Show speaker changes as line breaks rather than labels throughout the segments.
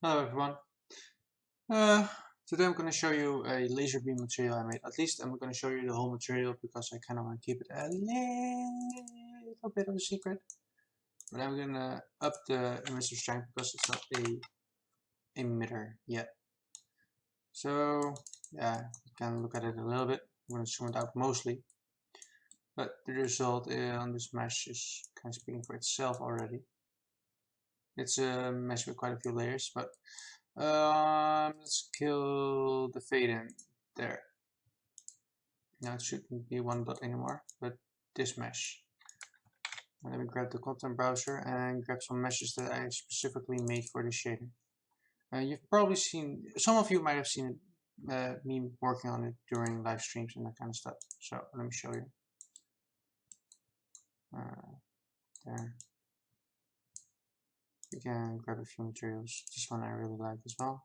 Hello everyone. Uh, Today I'm going to show you a laser beam material I made. At least I'm going to show you the whole material because I kind of want to keep it a little bit of a secret. But I'm going to up the emitter strength because it's not a emitter yet. So yeah, you can look at it a little bit. I'm going to zoom it out mostly. But the result on this mesh is kind of speaking for itself already. It's a mesh with quite a few layers, but let's kill the fade in there. Now it shouldn't be one dot anymore, but this mesh. And let me grab the content browser and grab some meshes that I specifically made for this shader. You've probably seen, some of you might have seen me working on it during live streams and that kind of stuff. So let me show you. There. You can grab a few materials. This one I really like as well.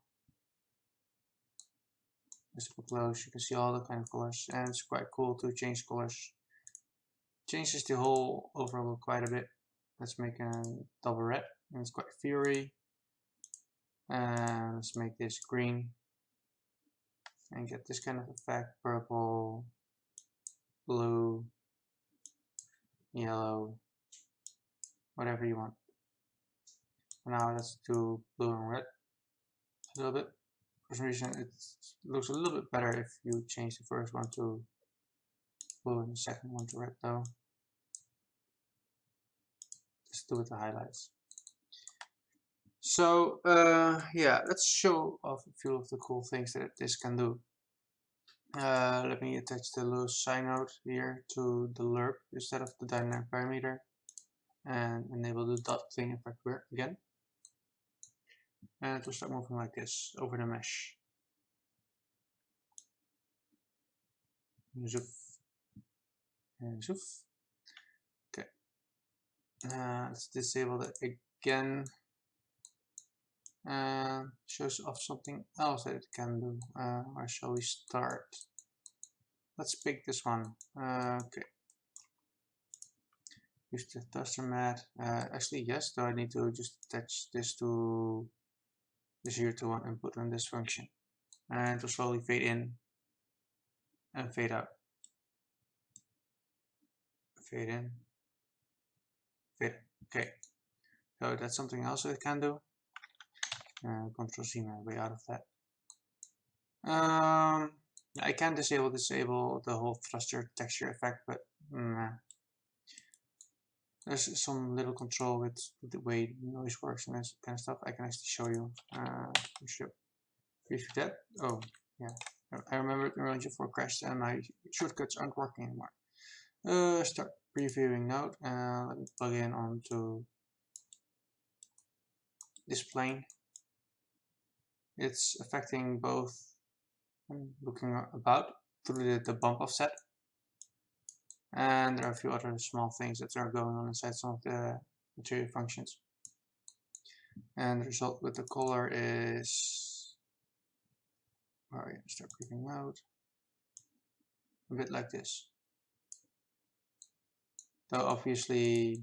Just up close, you can see all the kind of colors, and it's quite cool to change colors. Changes the whole overall look quite a bit. Let's make a double red, and it's quite fiery. And let's make this green, and get this kind of effect: purple, blue, yellow, whatever you want. Now let's do blue and red a little bit. For some reason, it looks a little bit better if you change the first one to blue and the second one to red, though. Just do with the highlights. So yeah, let's show off a few of the cool things that this can do. Let me attach the Luos sine node here to the lerp instead of the dynamic parameter, and enable the dot clean effect again. And it will start moving like this over the mesh. Zoof. And zoof. Okay. Let's disable that again. Shows off something else that it can do. Where shall we start? Let's pick this one. Okay. Use the thruster mat. Actually, yes, though I need to just attach this to this here to one input on this function. And to slowly fade in and fade out. Fade in, fade. Okay. So that's something else it can do. Control C my way out of that. I can disable the whole thruster texture effect, but there's some little control with the way noise works and this kind of stuff. I can actually show you. We should preview that. Oh, yeah. I remember the Ranger 4 crashed and my shortcuts aren't working anymore. Start previewing node. Let me plug in onto this plane. It's affecting both. I'm looking about through the bump offset, and there are a few other small things that are going on inside some of the material functions. And the result with the color is, alright, start previewing node, a bit like this. Though obviously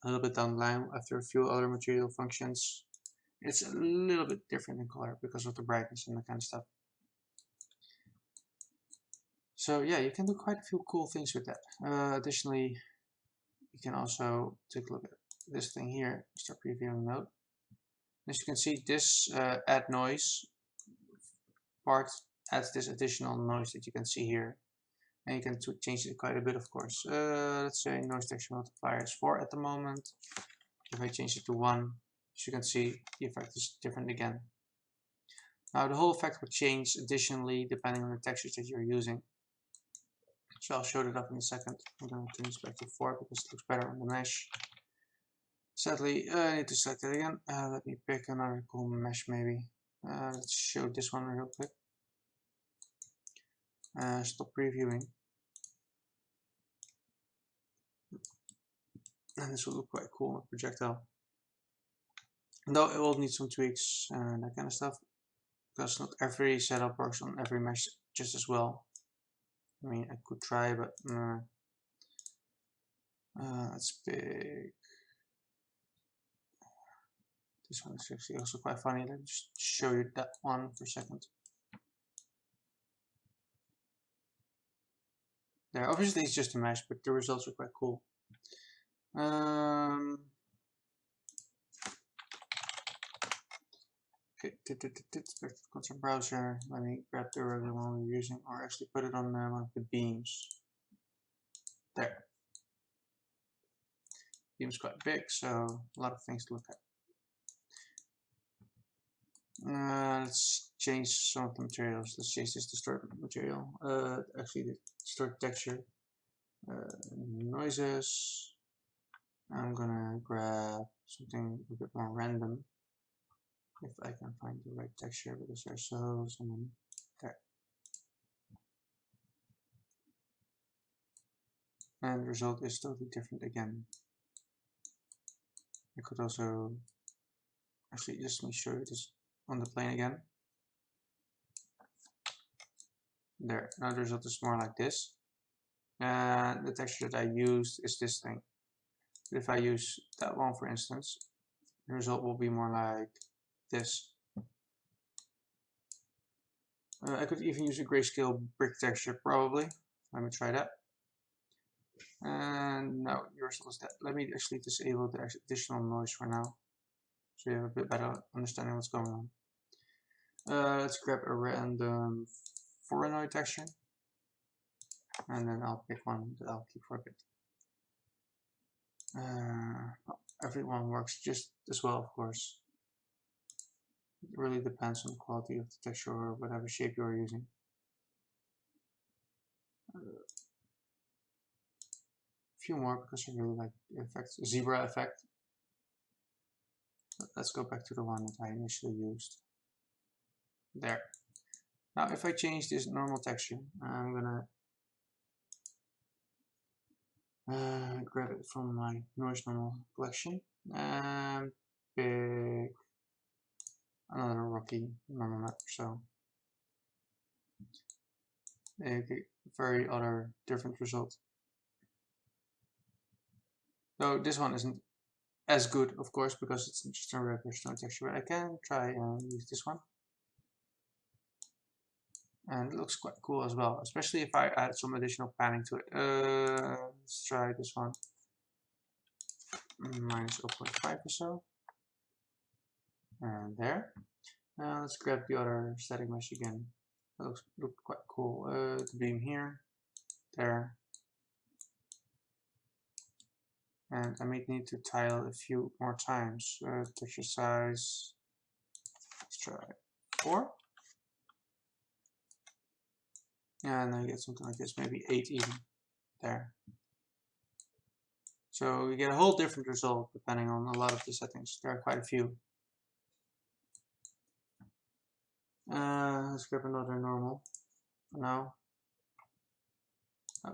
a little bit down the line after a few other material functions, it's a little bit different in color because of the brightness and that kind of stuff. So yeah, you can do quite a few cool things with that. Additionally, you can also take a look at this thing here, start previewing node. As you can see, this add noise part adds this additional noise that you can see here. And you can change it quite a bit, of course. Let's say noise texture multiplier is 4 at the moment. If I change it to 1, as you can see, the effect is different again. Now the whole effect will change additionally depending on the textures that you're using. So I'll show that up in a second. I'm going to turn this back to 4 because it looks better on the mesh. Sadly, I need to select it again. Let me pick another cool mesh maybe. Let's show this one real quick. Stop previewing. And this will look quite cool with projectile. Though it will need some tweaks and that kind of stuff. Because not every setup works on every mesh just as well. I mean, I could try, but let's pick This one is actually also quite funny. Let me just show you that one for a second. There, obviously it's just a mesh, but the results are quite cool. Okay, back to the console browser. Let me grab the regular one we're using, or actually put it on one of the beams. There. Beam's quite big, so a lot of things to look at. Let's change some of the materials. Let's change this distort material. Actually, the distort texture. Noises. I'm gonna grab something a bit more random. If I can find the right texture, because there's so many. There. And the result is totally different again. I could also actually just let me show you this on the plane again. There. Now the result is more like this. And the texture that I used is this thing. But if I use that one, for instance, the result will be more like this. I could even use a grayscale brick texture, probably. Let me try that. And no, yours was that. Let me actually disable the additional noise for now, so you have a bit better understanding what's going on. Let's grab a random Voronoi texture, and then I'll pick one that I'll keep for a bit. Everyone works just as well, of course. It really depends on the quality of the texture or whatever shape you're using. A few more because I really like the effects. Zebra effect. But let's go back to the one that I initially used. There. Now if I change this normal texture, I'm gonna grab it from my noise normal collection and pick another rocky normal map. So a very other different result. So this one isn't as good, of course, because it's just a regular stone texture. But I can try and use this one, and it looks quite cool as well, especially if I add some additional panning to it. Let's try this one. Minus 0.5 or so. And there. Now let's grab the other static mesh again. That looks quite cool. The beam here, there. And I may need to tile a few more times. Texture size, let's try 4. And I get something like this, maybe 8 even. There. So you get a whole different result depending on a lot of the settings. There are quite a few. Let's grab another normal for now.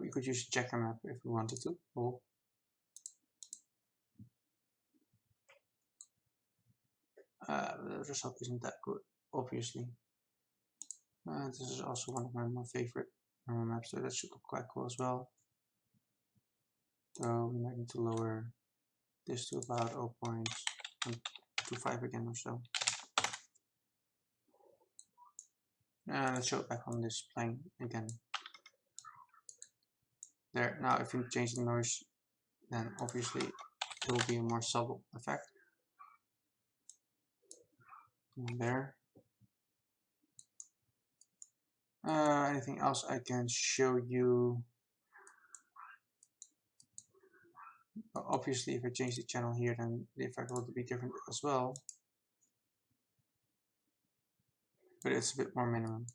We could use a checker map if we wanted to. Oh. The result isn't that good, obviously. This is also one of my more favorite normal maps, so that should look quite cool as well. So we might need to lower this to about 0.25 again or so. And let's show it back on this plane again. There. Now if you change the noise, then obviously it will be a more subtle effect. And there. Anything else I can show you? Obviously if I change the channel here, then the effect will be different as well. But it's a bit more minimum.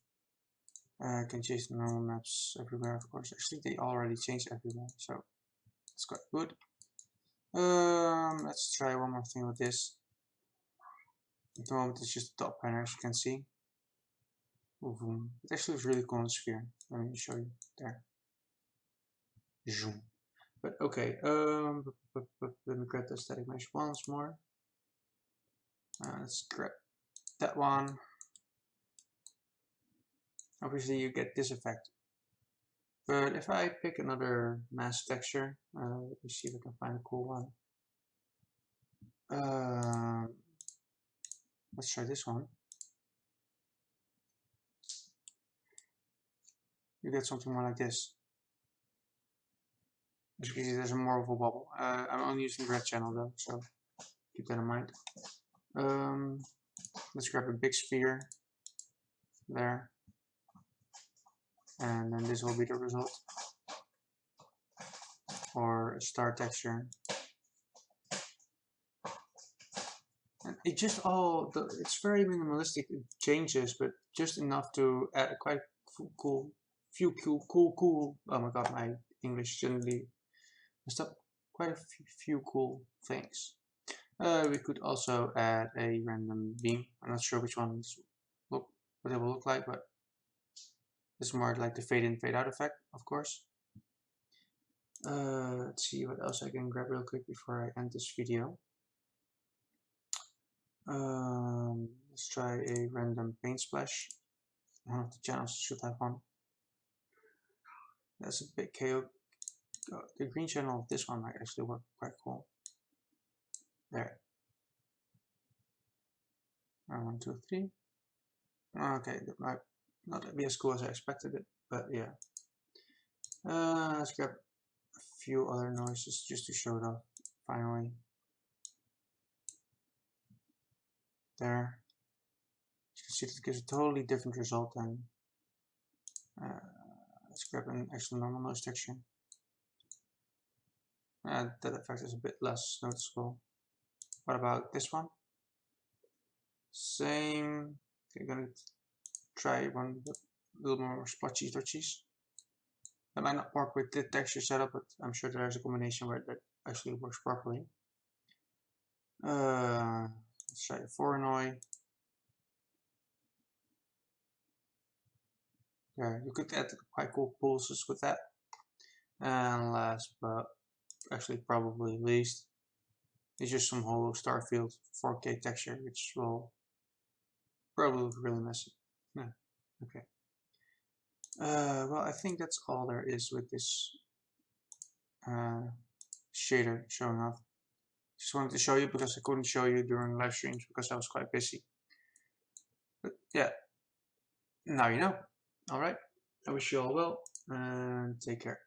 I can change the normal maps everywhere, of course. Actually, they already changed everywhere, so it's quite good. Let's try one more thing with this. At the moment, it's just the top panel, as you can see. It actually looks really cool on the sphere. Let me show you there. Zoom. But okay, let me grab the static mesh once more. Let's grab that one. Obviously, you get this effect. But if I pick another mask texture, let me see if I can find a cool one. Let's try this one. You get something more like this. As you can see, there's more of a bubble. I'm only using the red channel though, so keep that in mind. Let's grab a big sphere there, and then this will be the result, or a star texture. And it just it's very minimalistic. It changes, but just enough to add quite cool. Oh my god, my English generally messed up. Quite a few cool things. We could also add a random beam. I'm not sure which ones what it will look like, but it's more like the fade in, fade out effect, of course. Let's see what else I can grab real quick before I end this video. Let's try a random paint splash. One of the channels should have one. That's a bit chaotic. The green channel of this one might actually work quite cool. There. 1, 2, 3. Okay, that might not be as cool as I expected it, but yeah. Let's grab a few other noises just to show it off. Finally. There. You can see it gives a totally different result than. Let's grab an extra normal noise texture. That effect is a bit less noticeable. What about this one? Same. Okay, gonna try one with a little more splotchy touchies. That might not work with the texture setup, but I'm sure there's a combination where that actually works properly. Let's try a Voronoi. Yeah, you could add quite cool pulses with that. And last but actually probably least is just some hollow star field 4K texture, which will probably look really messy. Yeah, okay. Well, I think that's all there is with this shader showing off. Just wanted to show you because I couldn't show you during live streams because I was quite busy. But yeah, now you know. Alright, I wish you all well and take care.